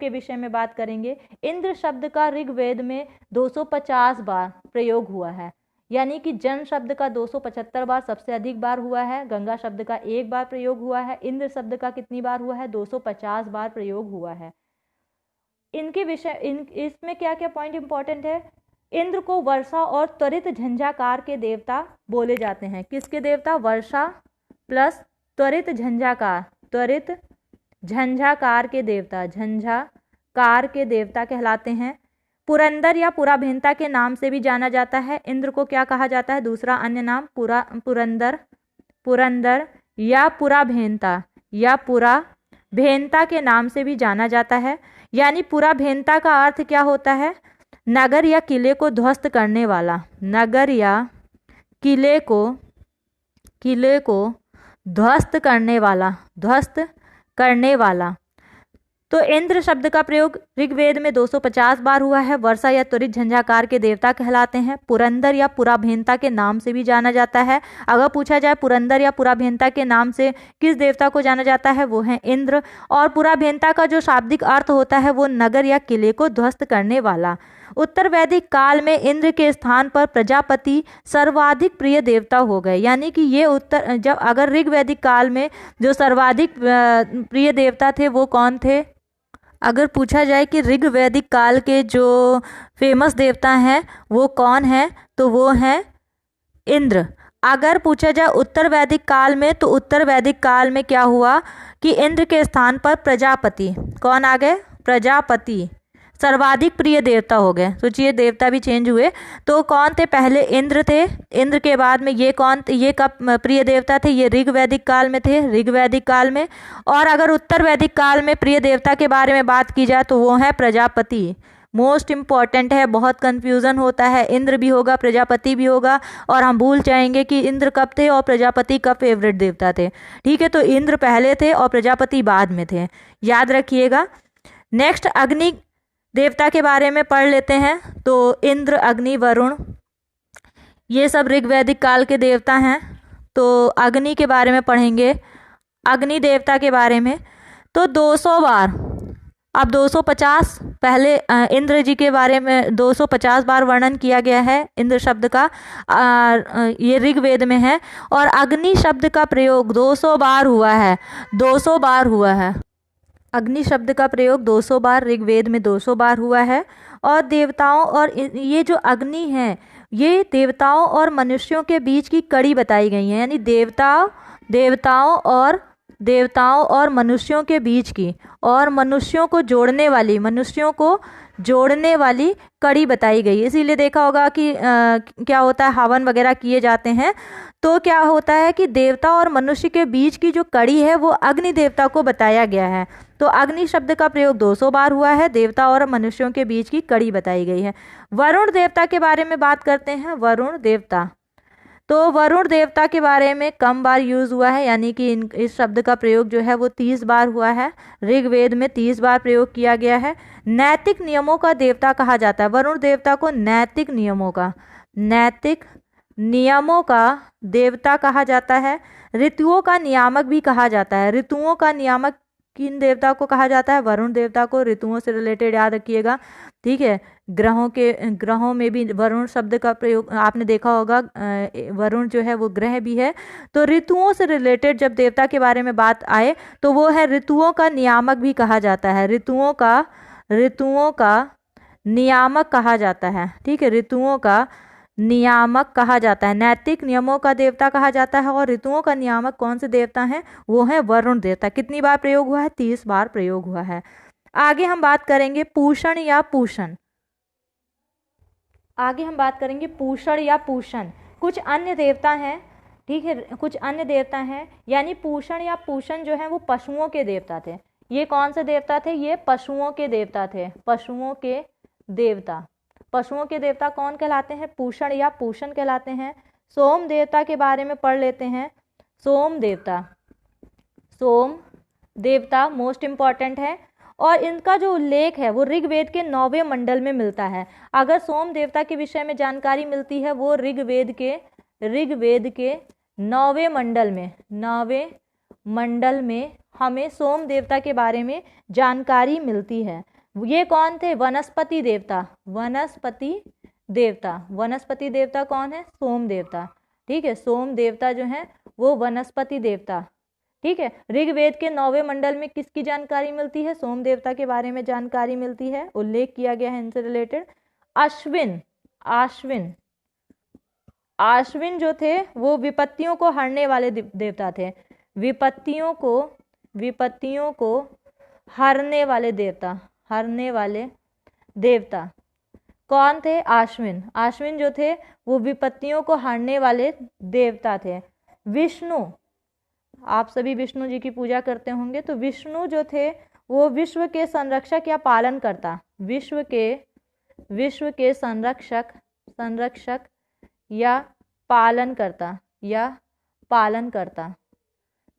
विषय में बात करेंगे। इंद्र शब्द का ऋग्वेद में 250 बार प्रयोग हुआ है, यानी कि जन शब्द का 275 बार सबसे अधिक बार हुआ है, गंगा शब्द का 1 बार प्रयोग हुआ है, इंद्र शब्द का कितनी बार हुआ है? 250 बार प्रयोग हुआ है। इनके विषय इसमें क्या क्या पॉइंट इंपॉर्टेंट है? इंद्र को वर्षा और त्वरित झंझाकार के देवता बोले जाते हैं। किसके देवता? वर्षा प्लस त्वरित झंझाकार, त्वरित झंझाकार के देवता, झंझाकार के देवता कहलाते हैं। पुरंदर या पुराभेंता के नाम से भी जाना जाता है। इंद्र को क्या कहा जाता है? दूसरा अन्य नाम पुरंदर या पुराभेंता के नाम से भी जाना जाता है। यानी पुराभेंता का अर्थ क्या होता है? नगर या किले को ध्वस्त करने वाला, नगर या किले को ध्वस्त करने वाला। तो इंद्र शब्द का प्रयोग ऋग्वेद में 250 बार हुआ है। वर्षा या त्वरित झंझाकार के देवता कहलाते हैं। पुरंदर या पुराभेंता के नाम से भी जाना जाता है। अगर पूछा जाए पुरंदर या पुराभेंता के नाम से किस देवता को जाना जाता है, वो है इंद्र। और पुराभेंता का जो शाब्दिक अर्थ होता है वो नगर या किले को ध्वस्त करने वाला। उत्तर वैदिक काल में इंद्र के स्थान पर प्रजापति सर्वाधिक प्रिय देवता हो गए। यानी कि ये जब अगर ऋग वैदिक काल में जो सर्वाधिक प्रिय देवता थे वो कौन थे? अगर पूछा जाए कि ऋग वैदिक काल के जो फेमस देवता हैं वो कौन है, तो वो हैं इंद्र। अगर पूछा जाए उत्तर वैदिक काल में, तो उत्तर वैदिक काल में क्या हुआ कि इंद्र के स्थान पर प्रजापति, कौन आ गए? प्रजापति सर्वाधिक प्रिय देवता हो गए। सोचिए देवता भी चेंज हुए। तो कौन थे? पहले इंद्र थे, इंद्र के बाद में ये कौन, ये कब प्रिय देवता थे? ये ऋग वैदिक काल में थे, ऋग वैदिक काल में। और अगर उत्तर वैदिक काल में प्रिय देवता के बारे में बात की जाए तो वो है प्रजापति। मोस्ट इम्पॉर्टेंट है, बहुत कंफ्यूजन होता है, इंद्र भी होगा प्रजापति भी होगा, और हम भूल जाएंगे कि इंद्र कब थे और प्रजापति कब फेवरेट देवता थे। ठीक है, तो इंद्र पहले थे और प्रजापति बाद में थे, याद रखिएगा। नेक्स्ट अग्नि देवता के बारे में पढ़ लेते हैं। तो इंद्र, अग्नि, वरुण, ये सब ऋग वैदिक काल के देवता हैं। तो अग्नि के बारे में पढ़ेंगे, अग्नि देवता के बारे में। तो 200 बार, अब 250 पहले इंद्र जी के बारे में 250 बार वर्णन किया गया है इंद्र शब्द का, ये ऋग्वेद में है। और अग्नि शब्द का प्रयोग 200 बार हुआ है, 200 बार हुआ है। अग्नि शब्द का प्रयोग 200 बार ऋग्वेद में 200 बार हुआ है। और देवताओं और ये जो अग्नि है, ये देवताओं और मनुष्यों के बीच की कड़ी बताई गई है। यानी देवताओं और मनुष्यों के बीच की, और मनुष्यों को जोड़ने वाली कड़ी बताई गई। इसीलिए देखा होगा कि क्या होता है, हवन वगैरह किए जाते हैं, तो क्या होता है कि देवता और मनुष्य के बीच की जो कड़ी है वो अग्नि देवता को बताया गया है। तो अग्नि शब्द का प्रयोग 200 बार हुआ है, देवता और मनुष्यों के बीच की कड़ी बताई गई है। वरुण देवता के बारे में बात करते हैं। वरुण देवता, तो वरुण देवता के बारे में कम बार यूज हुआ है, यानी कि इस शब्द का प्रयोग जो है वो 30 बार हुआ है। ऋग्वेद में 30 बार प्रयोग किया गया है। नैतिक नियमों का देवता कहा जाता है वरुण देवता को। नैतिक नियमों का देवता कहा जाता है। ऋतुओं का नियामक भी कहा जाता है। ऋतुओं का नियामक किन देवता को कहा जाता है? वरुण देवता को। ऋतुओं से रिलेटेड याद रखिएगा, ठीक है। ग्रहों में भी वरुण शब्द का प्रयोग आपने देखा होगा, वरुण जो है वो ग्रह भी है। तो ऋतुओं से रिलेटेड जब देवता के बारे में बात आए तो वो है ऋतुओं का नियामक भी कहा जाता है। ऋतुओं का नियामक कहा जाता है, ठीक है, ऋतुओं का नियामक कहा जाता है। नैतिक नियमों का देवता कहा जाता है। और ऋतुओं का नियामक कौन से देवता हैं? वो है वरुण देवता। कितनी बार प्रयोग हुआ है? 30 बार प्रयोग हुआ है। आगे हम बात करेंगे पूषण या पूषण। कुछ अन्य देवता हैं, ठीक है, कुछ अन्य देवता हैं। यानी पूषण या पूषण जो है वो पशुओं के देवता थे। ये कौन से देवता थे? ये पशुओं के देवता थे। पशुओं के देवता कौन कहलाते हैं? पूषण या पूषण कहलाते हैं। सोम देवता के बारे में पढ़ लेते हैं। सोम देवता मोस्ट इम्पॉर्टेंट है, और इनका जो उल्लेख है वो ऋग्वेद के 9वें मंडल में मिलता है। अगर सोम देवता के विषय में जानकारी मिलती है वो ऋग्वेद के 9वें मंडल में हमें सोम देवता के बारे में जानकारी मिलती है। ये कौन थे? वनस्पति देवता कौन है? सोम देवता, ठीक है। सोम देवता जो है वो वनस्पति देवता, ठीक है। ऋग्वेद के 9वें मंडल में किसकी जानकारी मिलती है? सोम देवता के बारे में जानकारी मिलती है, उल्लेख किया गया है इनसे रिलेटेड। अश्विन जो थे वो विपत्तियों को हरने वाले देवता थे। विपत्तियों को हरने वाले देवता कौन थे? अश्विन जो थे वो विपत्तियों को हरने वाले देवता थे। विष्णु, आप सभी विष्णु जी की पूजा करते होंगे, तो विष्णु जो थे वो विश्व के संरक्षक या पालनकर्ता, विश्व के संरक्षक या पालनकर्ता,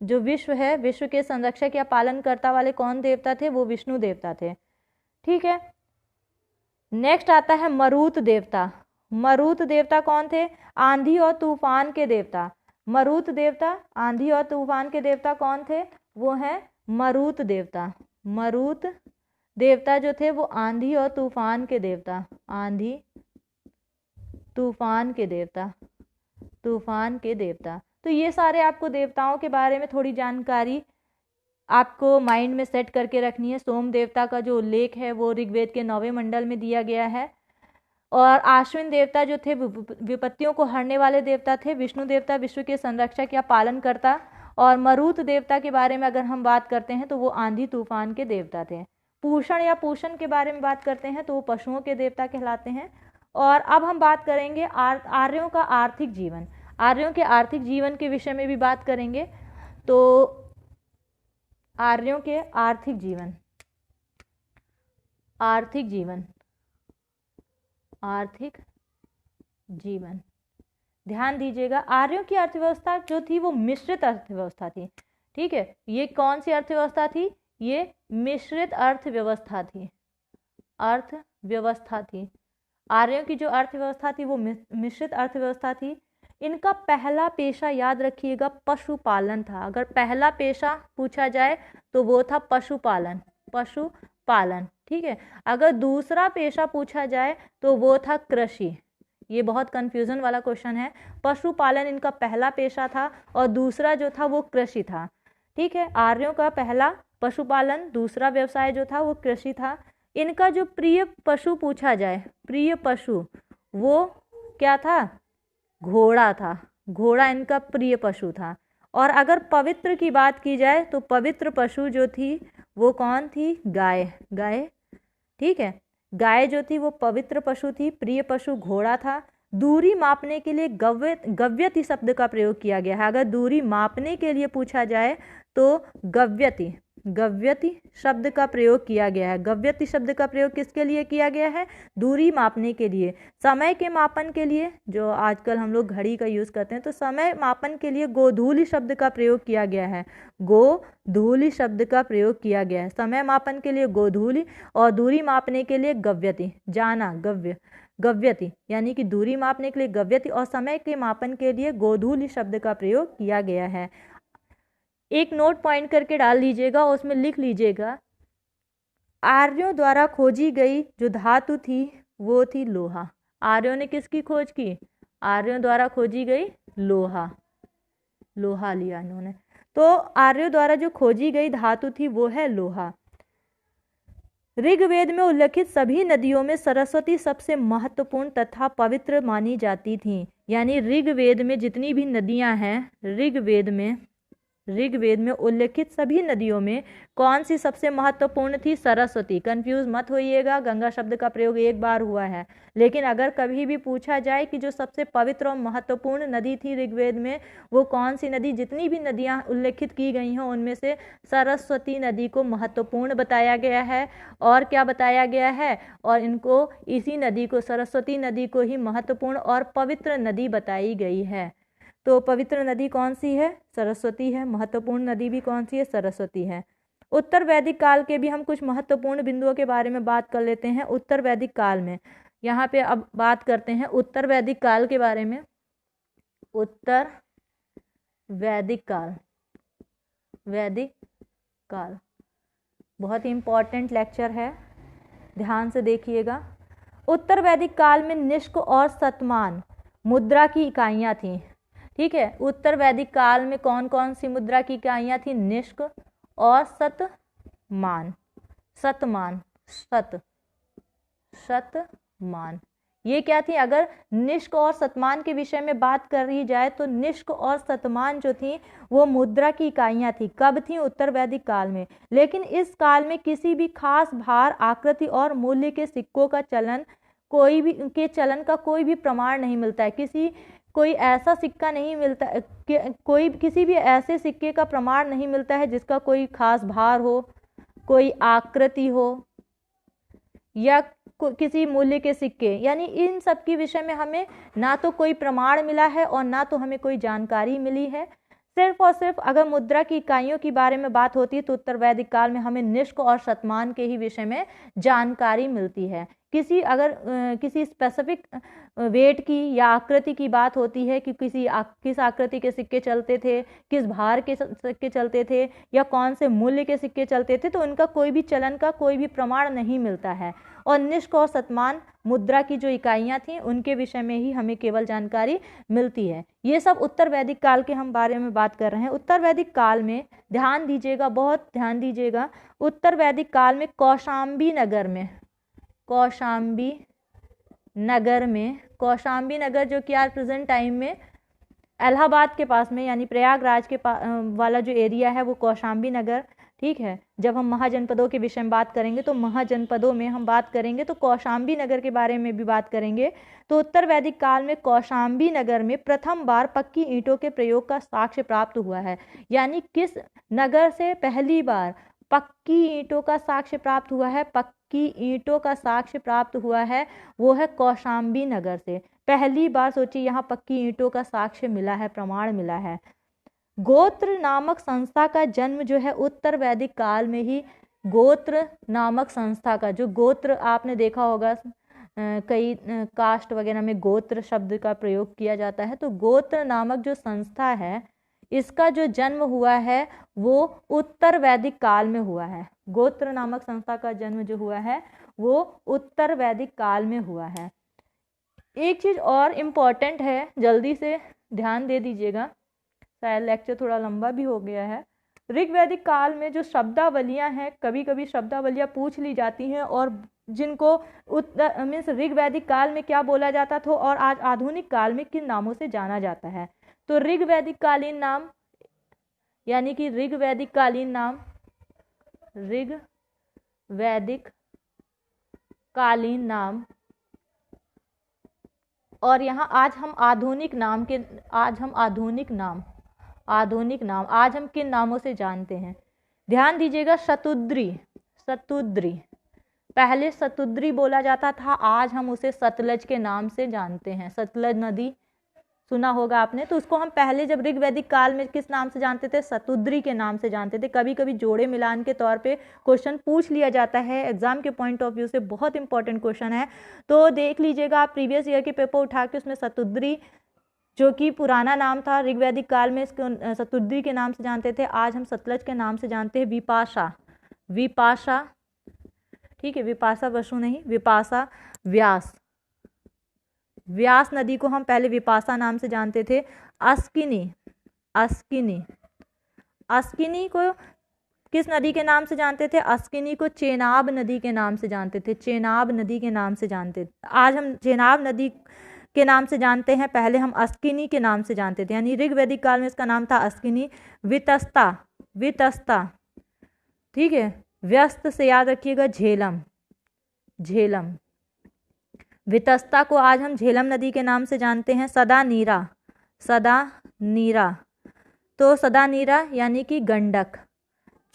जो विश्व है, विश्व के संरक्षक या पालनकर्ता वाले कौन देवता थे? वो विष्णु देवता थे, ठीक है। नेक्स्ट आता है मरुत देवता कौन थे? आंधी और तूफान के देवता। आंधी और तूफान के देवता कौन थे? वो है मरुत देवता जो थे वो आंधी और तूफान के देवता, आंधी तूफान के देवता, तूफान के देवता। तो ये सारे आपको देवताओं के बारे में थोड़ी जानकारी आपको माइंड में सेट करके रखनी है। सोम देवता का जो उल्लेख है वो ऋग्वेद के 9वें मंडल में दिया गया है। और आश्विन देवता जो थे विपत्तियों को हरने वाले देवता थे। विष्णु देवता विश्व के संरक्षक या पालन करता। और मरुत देवता के बारे में अगर हम बात करते हैं तो वो आंधी तूफान के देवता थे। पूषण या पूषण के बारे में बात करते हैं तो वो पशुओं के देवता कहलाते हैं। और अब हम बात करेंगे आर्यों का आर्थिक जीवन। आर्यों के आर्थिक जीवन के विषय में भी बात करेंगे। तो आर्यों के आर्थिक जीवन, आर्थिक जीवन, आर्थिक जीवन, ध्यान दीजिएगा। आर्यों की अर्थव्यवस्था जो थी वो मिश्रित अर्थव्यवस्था थी। ठीक है, ये कौन सी अर्थव्यवस्था थी? ये मिश्रित अर्थव्यवस्था थी, अर्थव्यवस्था थी। आर्यों की जो अर्थव्यवस्था थी वो मिश्रित अर्थव्यवस्था थी। इनका पहला पेशा याद रखिएगा पशुपालन था। अगर पहला पेशा पूछा जाए तो वो था पशुपालन, पशुपालन। ठीक है, अगर दूसरा पेशा पूछा जाए तो वो था कृषि। ये बहुत कंफ्यूजन वाला क्वेश्चन है। पशुपालन इनका पहला पेशा था और दूसरा जो था वो कृषि था। ठीक है, आर्यों का पहला पशुपालन, दूसरा व्यवसाय जो था वो कृषि था। इनका जो प्रिय पशु पूछा जाए, प्रिय पशु, वो क्या था? घोड़ा था। घोड़ा इनका प्रिय पशु था। और अगर पवित्र की बात की जाए तो पवित्र पशु जो थी वो कौन थी? गाय, गाय। ठीक है, गाय जो थी वो पवित्र पशु थी। प्रिय पशु घोड़ा था। दूरी मापने के लिए गव्यति शब्द का प्रयोग किया गया है। अगर दूरी मापने के लिए पूछा जाए तो गव्यति, गव्यति शब्द का प्रयोग किया गया है। गव्यति शब्द का प्रयोग किसके लिए किया गया है? दूरी मापने के लिए। समय के मापन के लिए, जो आजकल हम लोग घड़ी का यूज करते हैं, तो समय मापन के लिए गोधूलि शब्द का प्रयोग किया गया है। गोधूलि शब्द का प्रयोग किया गया है। समय मापन के लिए गोधूलि और दूरी मापने के लिए गव्यति। जाना, गव्य, गव्यति यानी कि दूरी मापने के लिए गव्यति और समय के मापन के लिए गोधूलि शब्द का प्रयोग किया गया है। एक नोट पॉइंट करके डाल लीजिएगा और उसमें लिख लीजिएगा, आर्यों द्वारा खोजी गई जो धातु थी वो थी लोहा। आर्यों ने किसकी खोज की? आर्यों द्वारा खोजी गई लोहा, लोहा लिया इन्होंने। तो आर्यों द्वारा जो खोजी गई धातु थी वो है लोहा। ऋग्वेद में उल्लेखित सभी नदियों में सरस्वती सबसे महत्वपूर्ण तथा पवित्र मानी जाती थी। यानी ऋग्वेद में जितनी भी नदियां हैं, ऋग्वेद में उल्लेखित सभी नदियों में कौन सी सबसे महत्वपूर्ण थी? सरस्वती। कंफ्यूज मत होइएगा, गंगा शब्द का प्रयोग एक बार हुआ है। लेकिन अगर कभी भी पूछा जाए कि जो सबसे पवित्र और महत्वपूर्ण नदी थी ऋग्वेद में वो कौन सी नदी, जितनी भी नदियां उल्लेखित की गई हैं उनमें से सरस्वती नदी को महत्वपूर्ण बताया गया है। और क्या बताया गया है? और इनको, इसी नदी को, सरस्वती नदी को ही महत्वपूर्ण और पवित्र नदी बताई गई है। तो पवित्र नदी कौन सी है? सरस्वती है। महत्वपूर्ण नदी भी कौन सी है? सरस्वती है। उत्तर वैदिक काल के भी हम कुछ महत्वपूर्ण बिंदुओं के बारे में बात कर लेते हैं। उत्तर वैदिक काल में, यहाँ पे अब बात करते हैं उत्तर वैदिक काल के बारे में। उत्तर वैदिक काल, वैदिक काल बहुत ही इंपॉर्टेंट लेक्चर है, ध्यान से देखिएगा। उत्तर वैदिक काल में निष्क और शतमान मुद्रा की इकाइयाँ थीं। ठीक है, उत्तर वैदिक काल में कौन कौन सी मुद्रा की इकाइयाँ थी? निष्क और शतमान, शतमान, शतमान, ये क्या थी? अगर निष्क और शतमान के विषय में बात कर रही जाए तो निष्क और शतमान जो थी वो मुद्रा की इकाइयाँ थी। कब थी? उत्तर वैदिक काल में। लेकिन इस काल में किसी भी खास भार, आकृति और मूल्य के सिक्कों का चलन, कोई भी के चलन का कोई भी प्रमाण नहीं मिलता है। कोई ऐसा सिक्का नहीं मिलता, कोई किसी भी ऐसे सिक्के का प्रमाण नहीं मिलता है जिसका कोई खास भार हो, कोई आकृति हो या किसी मूल्य के सिक्के। यानी इन सब के विषय में हमें ना तो कोई प्रमाण मिला है और ना तो हमें कोई जानकारी मिली है। सिर्फ और सिर्फ अगर मुद्रा की इकाइयों के बारे में बात होती है तो उत्तर वैदिक काल में हमें निष्क और शतमान के ही विषय में जानकारी मिलती है। किसी स्पेसिफिक वेट की या आकृति की बात होती है कि किस आकृति के सिक्के चलते थे, किस भार के सिक्के चलते थे या कौन से मूल्य के सिक्के चलते थे, तो उनका कोई भी चलन का कोई भी प्रमाण नहीं मिलता है। और निष्क और शतमान मुद्रा की जो इकाइयाँ थीं उनके विषय में ही हमें केवल जानकारी मिलती है। ये सब उत्तर वैदिक काल के हम बारे में बात कर रहे हैं। उत्तर वैदिक काल में ध्यान दीजिएगा, बहुत ध्यान दीजिएगा, उत्तर वैदिक काल में कौशाम्बी नगर जो कि आज प्रेजेंट टाइम में इलाहाबाद के पास में यानी प्रयागराज के वाला जो एरिया है वो कौशाम्बी नगर, ठीक है। जब हम महाजनपदों के विषय में बात करेंगे तो महाजनपदों में हम बात करेंगे तो कौशाम्बी नगर के बारे में भी बात करेंगे। तो उत्तर वैदिक काल में कौशाम्बी नगर में प्रथम बार पक्की ईंटों के प्रयोग का साक्ष्य प्राप्त हुआ है। यानी किस नगर से पहली बार पक्की ईंटों का साक्ष्य प्राप्त हुआ है? पक्की ईंटों का साक्ष्य प्राप्त हुआ है वो है कौशाम्बी नगर से। पहली बार सोचिए यहाँ पक्की ईंटों का साक्ष्य मिला है, प्रमाण मिला है। गोत्र नामक संस्था का जन्म जो है उत्तर वैदिक काल में ही, गोत्र नामक संस्था का, जो गोत्र आपने देखा होगा कई कास्ट वगैरह में गोत्र शब्द का प्रयोग किया जाता है, तो गोत्र नामक जो संस्था है इसका जो जन्म हुआ है वो उत्तर वैदिक काल में हुआ है। गोत्र नामक संस्था का जन्म जो हुआ है वो उत्तर वैदिक काल में हुआ है। एक चीज और इम्पॉर्टेंट है, जल्दी से ध्यान दे दीजिएगा, शायद लेक्चर थोड़ा लंबा भी हो गया है। ऋग्वैदिक काल में जो शब्दावलियां हैं, कभी कभी शब्दावलियां पूछ ली जाती हैं और जिनको मीन्स ऋग्वैदिक काल में क्या बोला जाता था और आज आधुनिक काल में किन नामों से जाना जाता है। तो ऋग्वैदिक कालीन नाम यानी कि ऋग्वैदिक कालीन नाम, ऋग्वैदिक कालीन नाम, और यहाँ आज हम आधुनिक नाम आज हम किन नामों से जानते हैं, ध्यान दीजिएगा। शतुद्री, पहले शतुद्री बोला जाता था, आज हम उसे सतलज के नाम से जानते हैं। सतलज नदी सुना होगा आपने, तो उसको हम पहले जब ऋग्वैदिक काल में किस नाम से जानते थे? शतुद्री के नाम से जानते थे। कभी कभी जोड़े मिलान के तौर पे क्वेश्चन पूछ लिया जाता है एग्जाम के पॉइंट ऑफ व्यू से, बहुत इंपॉर्टेंट क्वेश्चन है, तो देख लीजिएगा आप प्रीवियस ईयर के पेपर उठा के, उसमें शतुद्री जो कि पुराना नाम था ऋग्वैदिक काल में, इसको शतुद्री के नाम से जानते थे, आज हम सतलज के नाम से जानते हैं। विपाशा, ठीक है, विपाशा बसु नहीं, विपाशा, व्यास नदी को हम पहले विपाशा नाम से जानते थे। अस्किनी को किस नदी के नाम से जानते थे? अस्किनी को चेनाब नदी के नाम से जानते थे। आज हम चेनाब नदी के नाम से जानते हैं, पहले हम अस्किनी के नाम से जानते थे। यानी ऋग्वैदिक काल में इसका नाम था अस्किनी। वितस्ता, ठीक है, व्यस्त से याद रखिएगा झेलम। वितस्ता को आज हम झेलम नदी के नाम से जानते हैं। सदा नीरा, तो सदा नीरा यानी कि गंडक,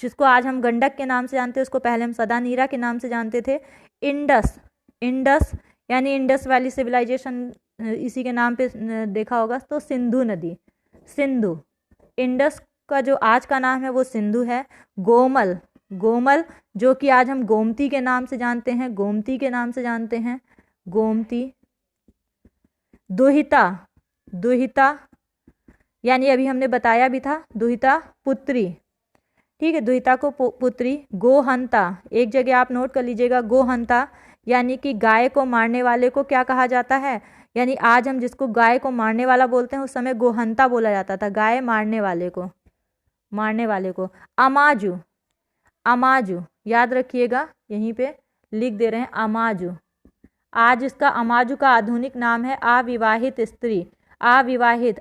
जिसको आज हम गंडक के नाम से जानते हैं, उसको पहले हम सदा नीरा के नाम से जानते थे। इंडस यानी इंडस वैली सिविलाइजेशन, इसी के नाम पे देखा होगा, तो सिंधु नदी, इंडस का जो आज का नाम है वो सिंधु है। गोमल जो कि आज हम गोमती के नाम से जानते हैं, गोमती। दुहिता यानी अभी हमने बताया भी था, दुहिता पुत्री, ठीक है, दुहिता को पुत्री। गोहंता, एक जगह आप नोट कर लीजिएगा, गोहंता यानी कि गाय को मारने वाले को क्या कहा जाता है? यानी आज हम जिसको गाय को मारने वाला बोलते हैं, उस समय गोहंता बोला जाता था, गाय मारने वाले को। अमाजू, याद रखिएगा, यहीं पे लिख दे रहे हैं, अमाजू। आज इसका अमाजू का आधुनिक नाम है अविवाहित स्त्री। अविवाहित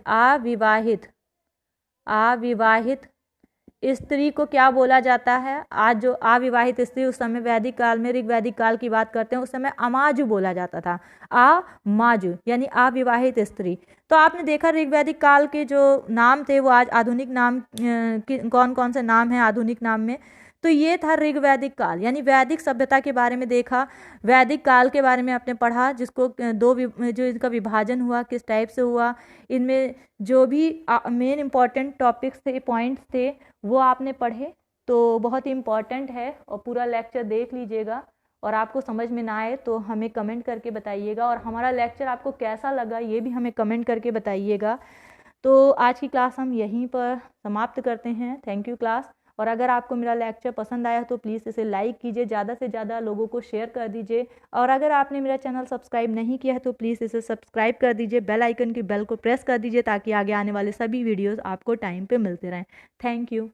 स्त्री को क्या बोला जाता है? आज जो अविवाहित स्त्री, उस समय वैदिक काल में, ऋग्वैदिक काल की बात करते हैं, उस समय अमाजू बोला जाता था, अमाजू यानी अविवाहित स्त्री। तो आपने देखा ऋग्वैदिक काल के जो नाम थे वो आज आधुनिक नाम, कौन कौन से नाम हैं आधुनिक नाम में? तो ये था ऋग वैदिक काल, यानी वैदिक सभ्यता के बारे में देखा, वैदिक काल के बारे में आपने पढ़ा, जिसको जो इनका विभाजन हुआ किस टाइप से हुआ, इनमें जो भी मेन इंपॉर्टेंट टॉपिक्स थे, पॉइंट्स थे, वो आपने पढ़े। तो बहुत ही इम्पॉर्टेंट है और पूरा लेक्चर देख लीजिएगा, और आपको समझ में ना आए तो हमें कमेंट करके बताइएगा, और हमारा लेक्चर आपको कैसा लगा ये भी हमें कमेंट करके बताइएगा। तो आज की क्लास हम यहीं पर समाप्त करते हैं। Thank you class. और अगर आपको मेरा लेक्चर पसंद आया तो प्लीज़ इसे लाइक कीजिए, ज़्यादा से ज़्यादा लोगों को शेयर कर दीजिए, और अगर आपने मेरा चैनल सब्सक्राइब नहीं किया है तो प्लीज़ इसे सब्सक्राइब कर दीजिए, बेल आइकन की बेल को प्रेस कर दीजिए, ताकि आगे आने वाले सभी वीडियोज़ आपको टाइम पे मिलते रहें। Thank you.